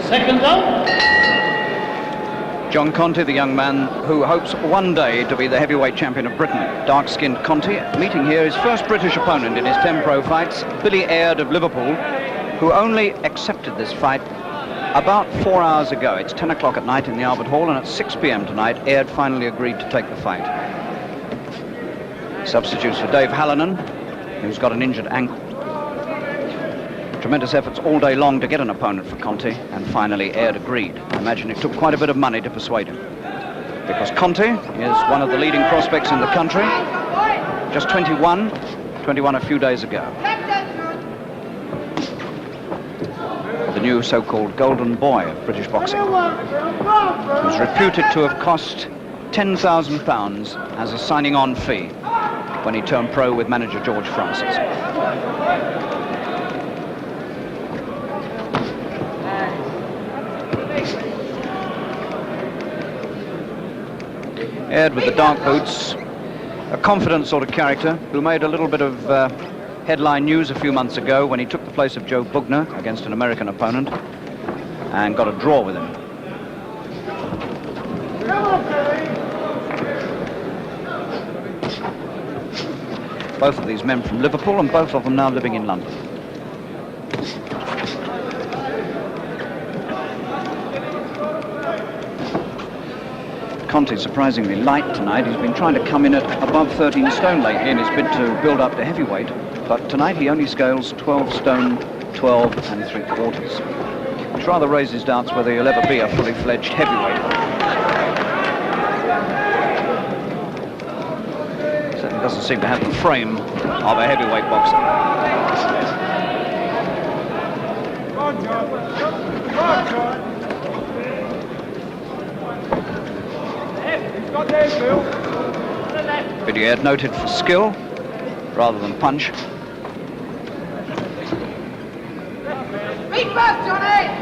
Second up. John Conteh, the young man who hopes one day to be the heavyweight champion of Britain. Dark-skinned Conteh meeting here his first British opponent in his 10 pro fights, Billy Aird of Liverpool, who only accepted this fight about 4 hours ago. It's 10 o'clock at night in the Albert Hall, and at 6 p.m. tonight, Aird finally agreed to take the fight. Substitutes for Dave Hallinan, who's got an injured ankle. Tremendous efforts all day long to get an opponent for Conteh, and finally Aird agreed. I imagine it took quite a bit of money to persuade him, because Conteh is one of the leading prospects in the country, just 21 a few days ago. The new so-called golden boy of British boxing, who's reputed to have cost £10,000 as a signing-on fee when he turned pro with manager George Francis. Aird with the dark boots, a confident sort of character who made a little bit of headline news a few months ago when he took the place of Joe Bugner against an American opponent and got a draw with him. Both of these men from Liverpool, and both of them now living in London. Conteh surprisingly light tonight. He's been trying to come in at above 13 stone lately in his bid to build up to heavyweight, but tonight he only scales 12 stone 12 3/4, which rather raises doubts whether he'll ever be a fully fledged heavyweight. Certainly doesn't seem to have the frame of a heavyweight boxer. Come on, John. Come on, John. Billy Aird noted for skill rather than punch. Beat back, Johnny!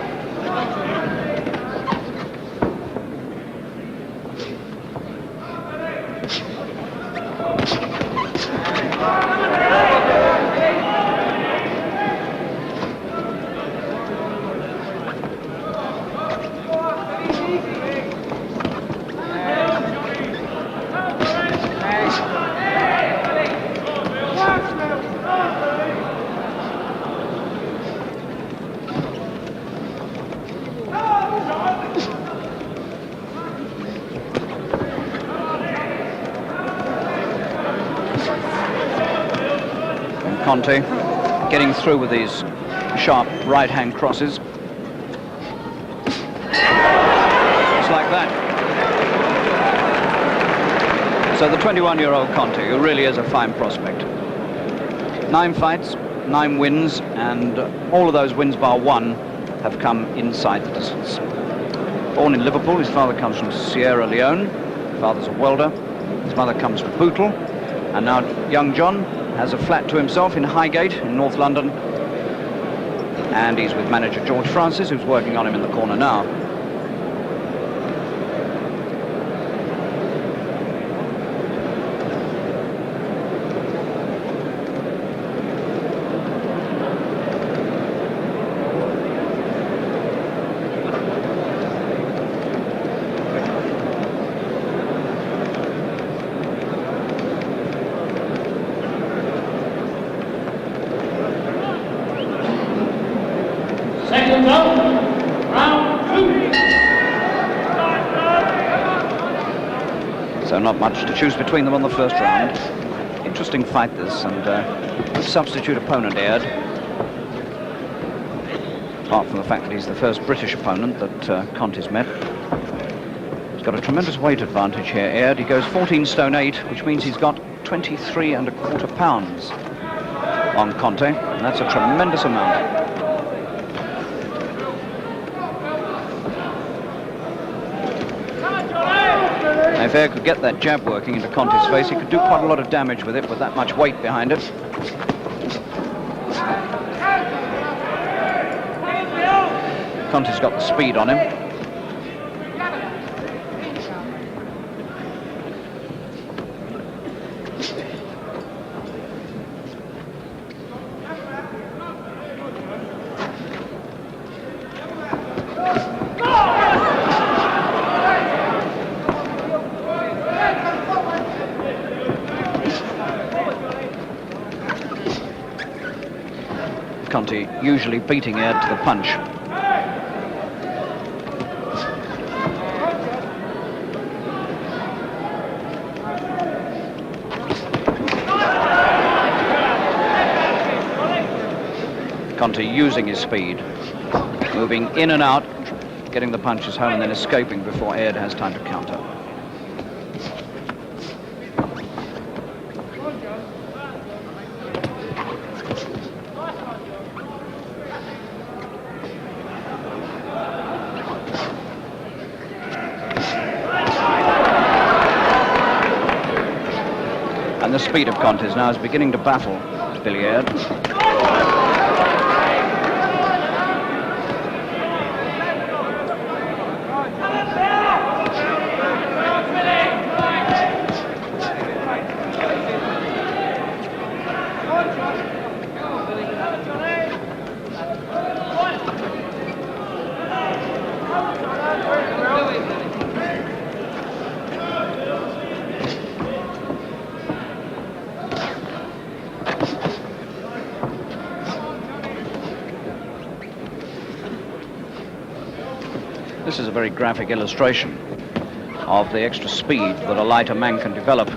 Conteh getting through with these sharp right-hand crosses. Just like that. So the 21-year-old Conteh, who really is a fine prospect. 9 fights, 9 wins, and all of those wins bar one have come inside the distance. Born in Liverpool, his father comes from Sierra Leone. His father's a welder. His mother comes from Bootle. And now young John has a flat to himself in Highgate in North London, and he's with manager George Francis, who's working on him in the corner now. So not much to choose between them on the first round. Interesting fight this, and substitute opponent Aird. Apart from the fact that he's the first British opponent that Conteh's met. He's got a tremendous weight advantage here, Aird. He goes 14 stone 8, which means he's got 23 1/4 pounds on Conteh, and that's a tremendous amount. If Aird could get that jab working into Conteh's face, he could do quite a lot of damage with it, with that much weight behind it. Conteh's got the speed on him. Conteh usually beating Aird to the punch. Conteh using his speed, moving in and out, getting the punches home and then escaping before Aird has time to counter. And the speed of Conteh now is beginning to baffle Billy Aird. This is a very graphic illustration of the extra speed that a lighter man can develop.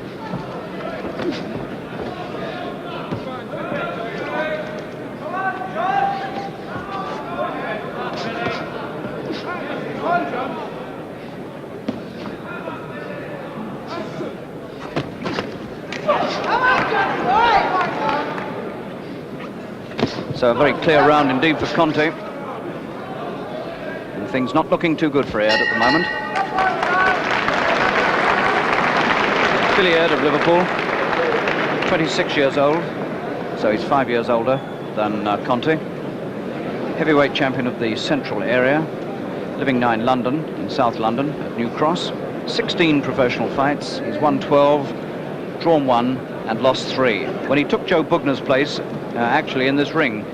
So a very clear round indeed for Conteh. And things not looking too good for Aird at the moment. Billy Aird of Liverpool, 26 years old, so he's 5 years older than Conteh. Heavyweight champion of the central area, living now in London, in South London, at New Cross. 16 professional fights, he's won 12, drawn 1 and lost 3. When he took Joe Bugner's place, actually in this ring,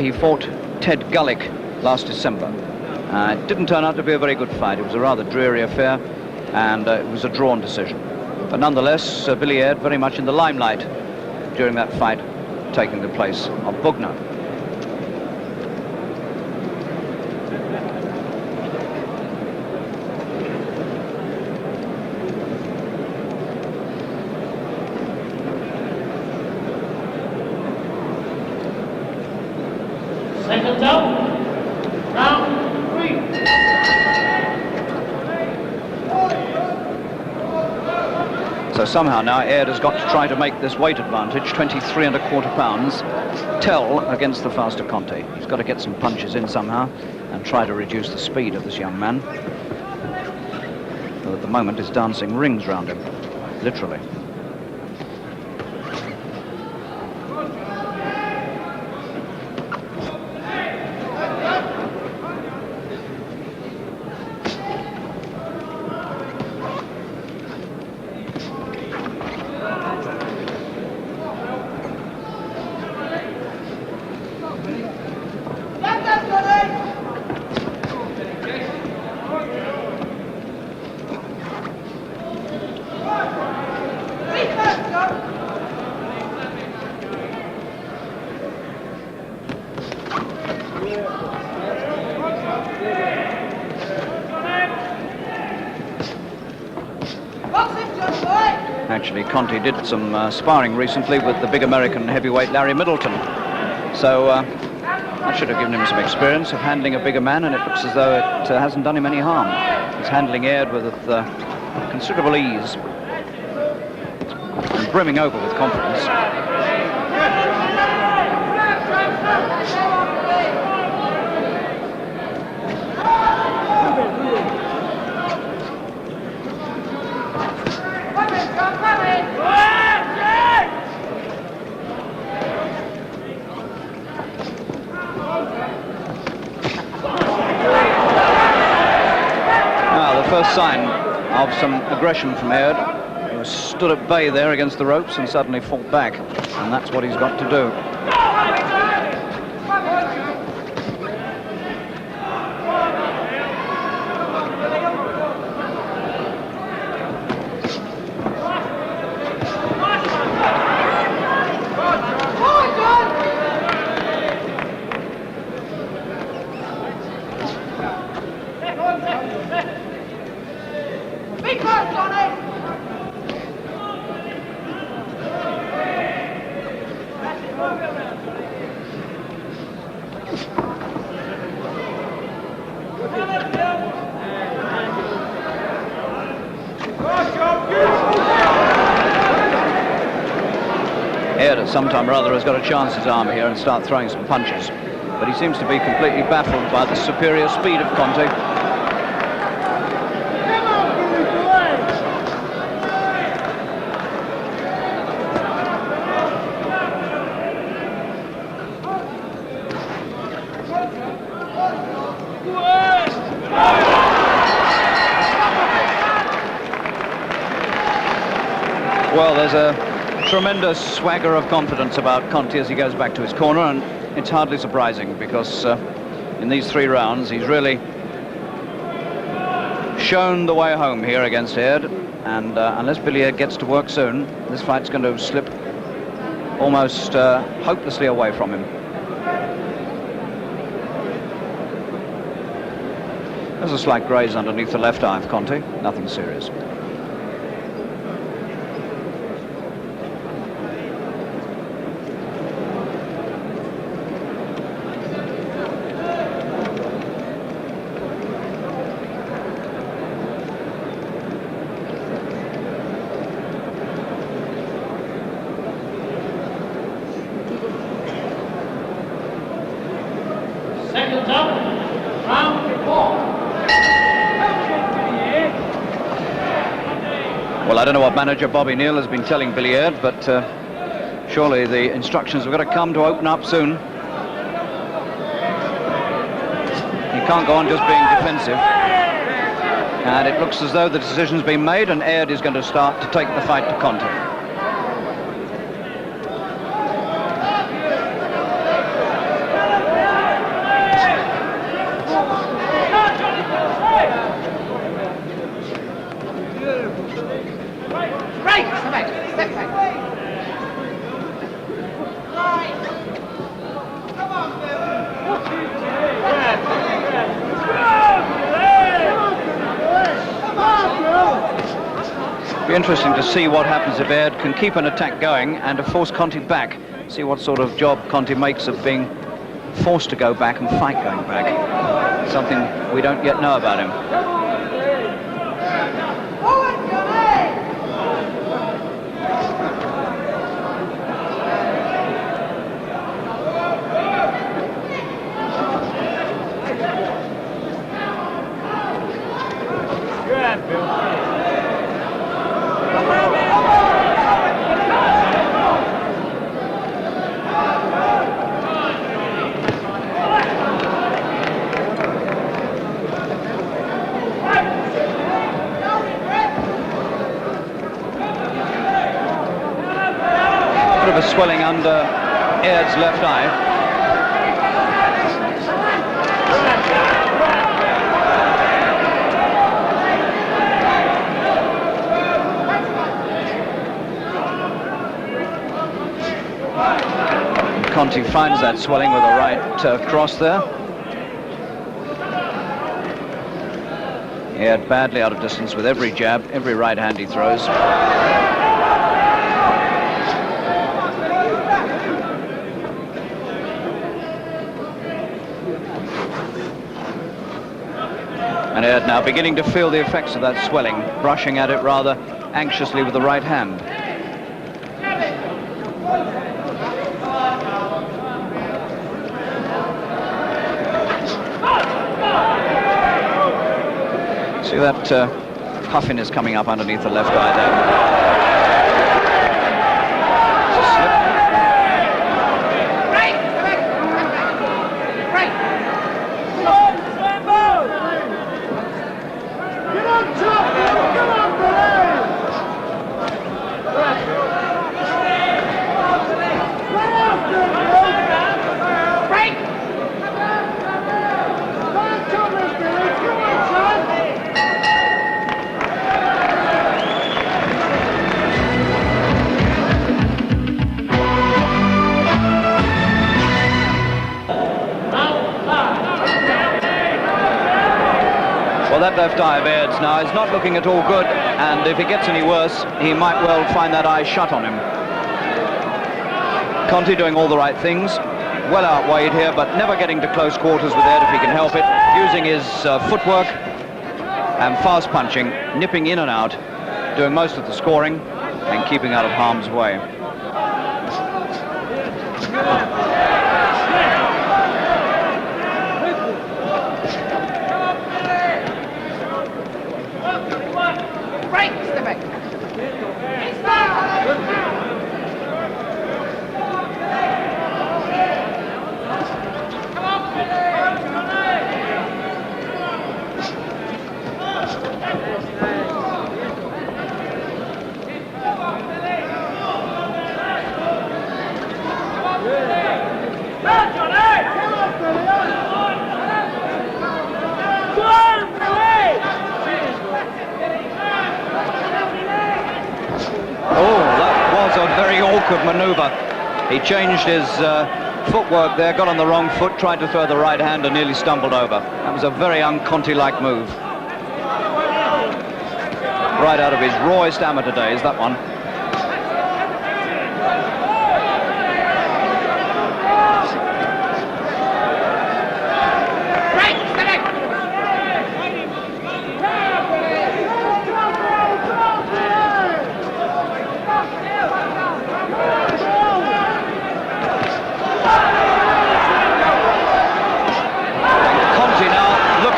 he fought Ted Gullick last December. It didn't turn out to be a very good fight. It was a rather dreary affair, and it was a drawn decision. But nonetheless, Billy Aird very much in the limelight during that fight, taking the place of Bugner. Seconds out. Round 3. So somehow now Aird has got to try to make this weight advantage, 23¼ pounds, tell against the faster Conteh. He's got to get some punches in somehow and try to reduce the speed of this young man, who at the moment is dancing rings round him, literally. Actually, Conteh did some sparring recently with the big American heavyweight Larry Middleton. So that should have given him some experience of handling a bigger man, and it looks as though it hasn't done him any harm. He's handling Aird with considerable ease and brimming over with confidence. First sign of some aggression from Aird. He was stood at bay there against the ropes and suddenly fought back, and that's what he's got to do. Aird at some time or other has got to chance his arm here and start throwing some punches, but he seems to be completely baffled by the superior speed of Conteh. Well, there's a tremendous swagger of confidence about Conteh as he goes back to his corner, and it's hardly surprising because in these 3 rounds he's really shown the way home here against Aird, and unless Billiard gets to work soon, this fight's going to slip almost hopelessly away from him. There's a slight graze underneath the left eye of Conteh, nothing serious. Seconds up. Round 4. Well, I don't know what manager Bobby Neal has been telling Billiard, but surely the instructions have got to come to open up soon. He can't go on just being defensive. And it looks as though the decision's been made and Aird is going to start to take the fight to Conteh. Be interesting to see what happens if Aird can keep an attack going and to force Conteh back. See what sort of job Conteh makes of being forced to go back and fight going back. Something we don't yet know about him. Good, Bill. Bit of a swelling under Aird's left eye. Conteh finds that swelling with a right cross there. Aird badly out of distance with every jab, every right hand he throws. And Aird now beginning to feel the effects of that swelling, brushing at it rather anxiously with the right hand. See that puffiness coming up underneath the left eye there. Well, that left eye of Aird's now is not looking at all good, and if it gets any worse, he might well find that eye shut on him. Conteh doing all the right things. Well outweighed here, but never getting to close quarters with Aird if he can help it. Using his footwork and fast punching, nipping in and out, doing most of the scoring and keeping out of harm's way. Maneuver. He changed his footwork there, got on the wrong foot, tried to throw the right hand and nearly stumbled over. That was a very un-Conteh-like move. Right out of his rawest amateur days, that one.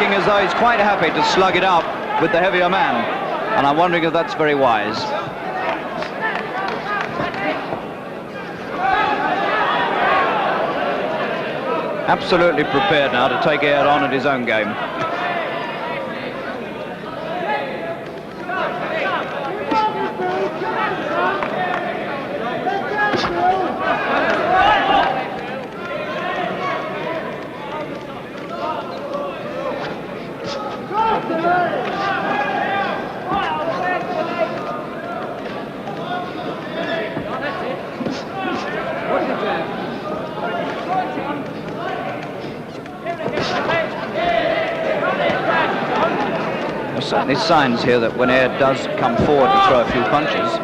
As though he's quite happy to slug it out with the heavier man, and I'm wondering if that's very wise. Absolutely prepared now to take Aird on at his own game. There's certainly signs here that when Aird does come forward to throw a few punches,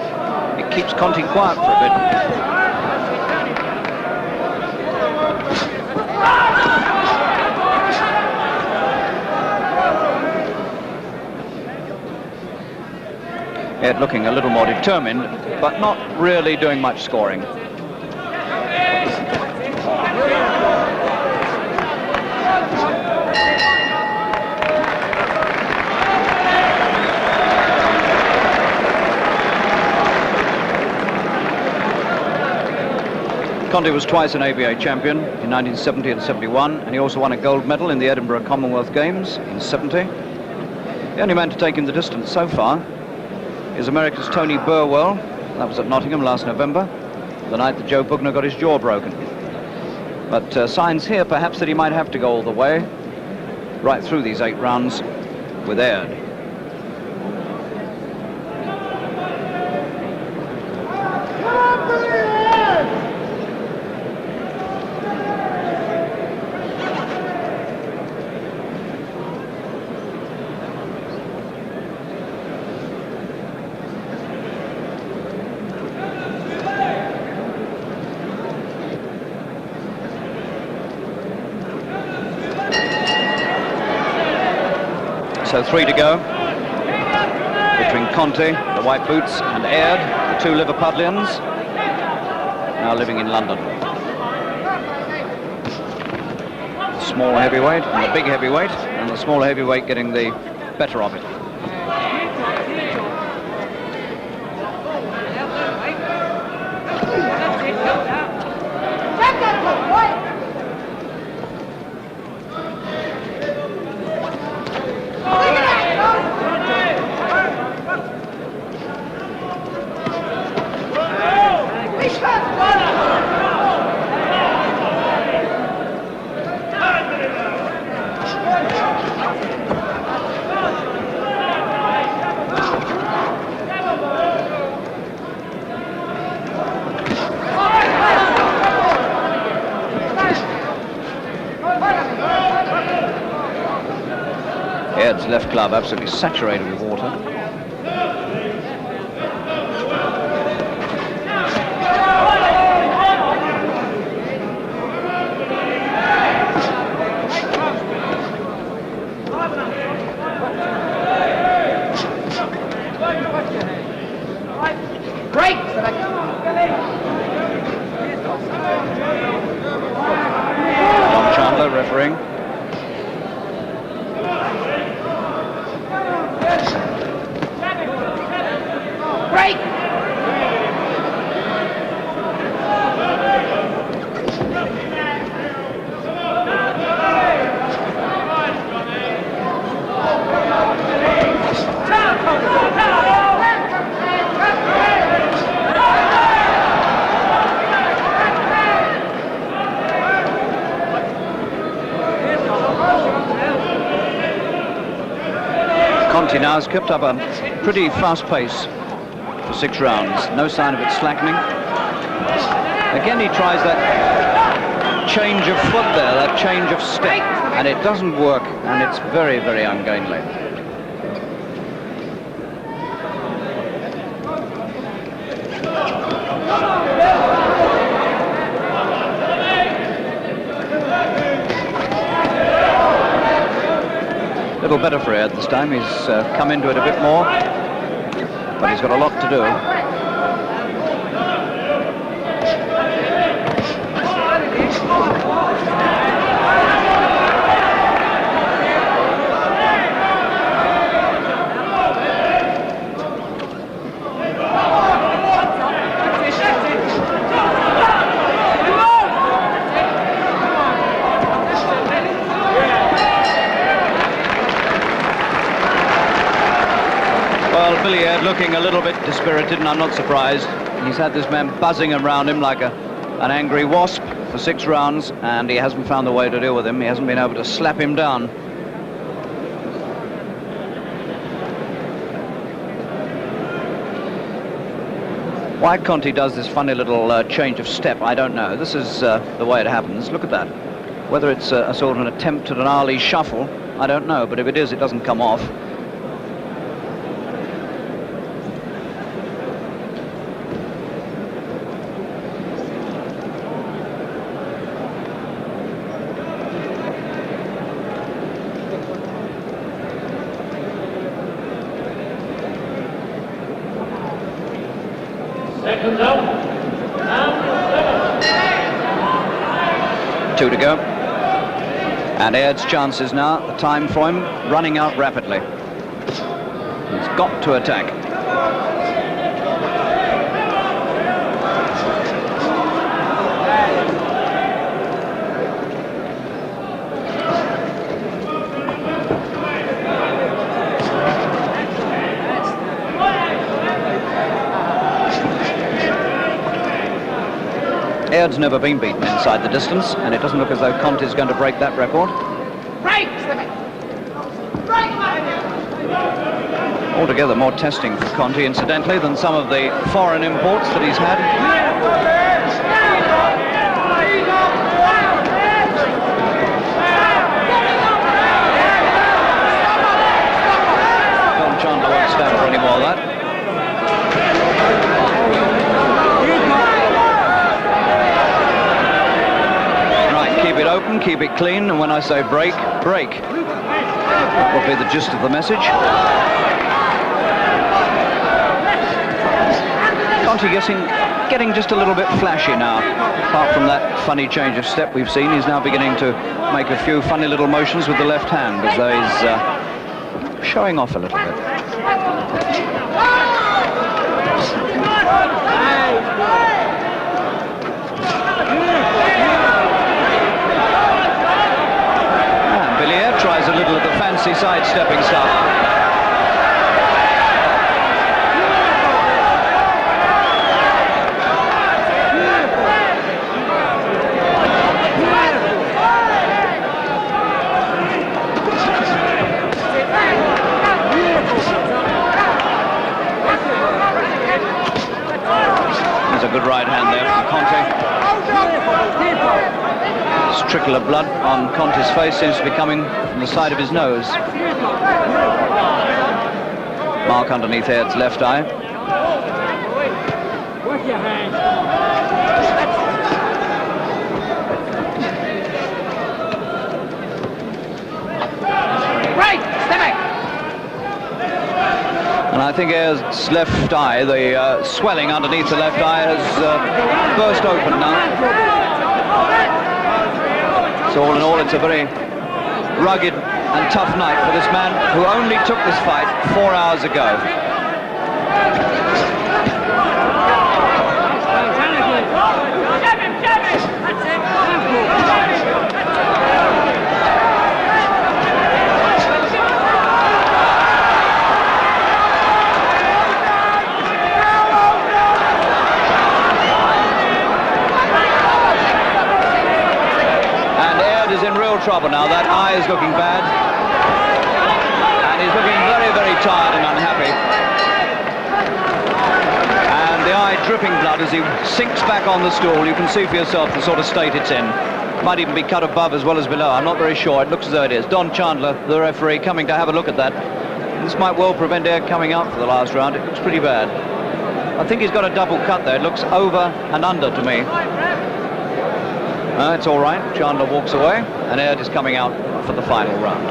it keeps Conteh quiet for a bit. Aird looking a little more determined, but not really doing much scoring. Conteh was twice an ABA champion in 1970 and 71, and he also won a gold medal in the Edinburgh Commonwealth Games in 70. The only man to take him the distance so far is America's Tony Burwell. That was at Nottingham last November, the night that Joe Bugner got his jaw broken. But signs here perhaps that he might have to go all the way, right through these 8 rounds with Aird. So 3 to go between Conteh, the white boots, and Aird, the 2 Liverpudlians, now living in London. The small heavyweight and the big heavyweight, and the smaller heavyweight getting the better of it. Aird's left glove absolutely saturated with water. refereeing. Break! Conteh now has kept up a pretty fast pace for 6 rounds. No sign of it slackening. Again, he tries that change of foot there, that change of step, and it doesn't work, and it's very, very ungainly. A little better for Aird this time. He's come into it a bit more, but he's got a lot to do. Billy Aird looking a little bit dispirited, and I'm not surprised. He's had this man buzzing around him like an angry wasp for 6 rounds, and he hasn't found a way to deal with him. He hasn't been able to slap him down. Why Conteh does this funny little change of step, I don't know. This is the way it happens. Look at that. Whether it's a sort of an attempt at an Ali shuffle, I don't know, but if it is, it doesn't come off. Seconds out. Round 7. 2 to go. And Aird's chances now, the time for him running out rapidly. He's got to attack. Aird's never been beaten inside the distance, and it doesn't look as though Conteh's going to break that record. Break! Altogether more testing for Conteh, incidentally, than some of the foreign imports that he's had. John Chandler won't stand for any more of that. Keep it open, keep it clean, and when I say break, break. That will be the gist of the message. Conteh getting just a little bit flashy now. Apart from that funny change of step we've seen, he's now beginning to make a few funny little motions with the left hand, as though he's showing off a little bit. Tries a little of the fancy sidestepping stuff. There's a good right hand there from Conteh. This trickle of blood on Conteh's face seems to be coming from the side of his nose. Mark underneath Aird's left eye. Right! Step back! And I think Aird's left eye, the swelling underneath the left eye, has burst open now. So all in all, it's a very rugged and tough night for this man who only took this fight 4 hours ago. Is in real trouble now. That eye is looking bad, and he's looking very, very tired and unhappy, and the eye dripping blood as he sinks back on the stool. You can see for yourself the sort of state it's in. Might even be cut above as well as below. I'm not very sure. It looks as though it is. Don Chandler, the referee, coming to have a look at that. This might well prevent Aird coming out for the last round. It looks pretty bad. I think he's got a double cut there. It looks over and under to me. It's all right. Chandler walks away, and Aird is coming out for the final round.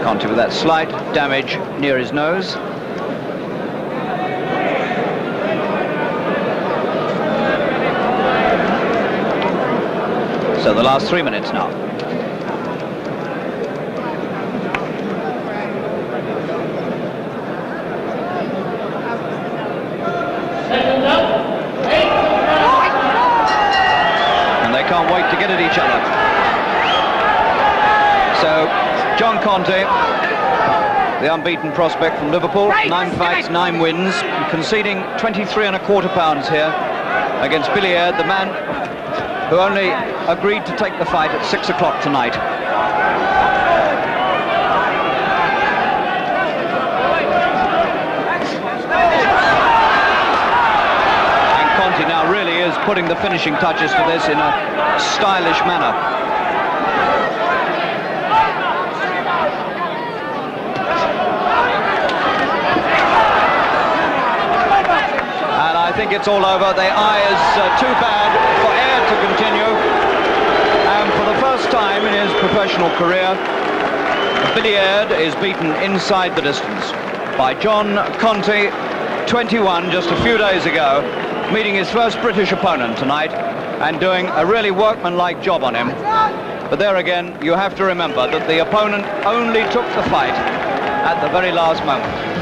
Conteh with that slight damage near his nose. So the last 3 minutes now. Can't wait to get at each other. So, John Conteh, the unbeaten prospect from Liverpool, 9 fights, 9 wins, conceding 23¼ pounds here against Billy Aird, the man who only agreed to take the fight at 6 o'clock tonight. Now really is putting the finishing touches to this in a stylish manner. And I think it's all over. The eye is too bad for Aird to continue. And for the first time in his professional career, Billy Aird is beaten inside the distance by John Conteh, 21, just a few days ago, meeting his first British opponent tonight and doing a really workmanlike job on him. But there again, you have to remember that the opponent only took the fight at the very last moment.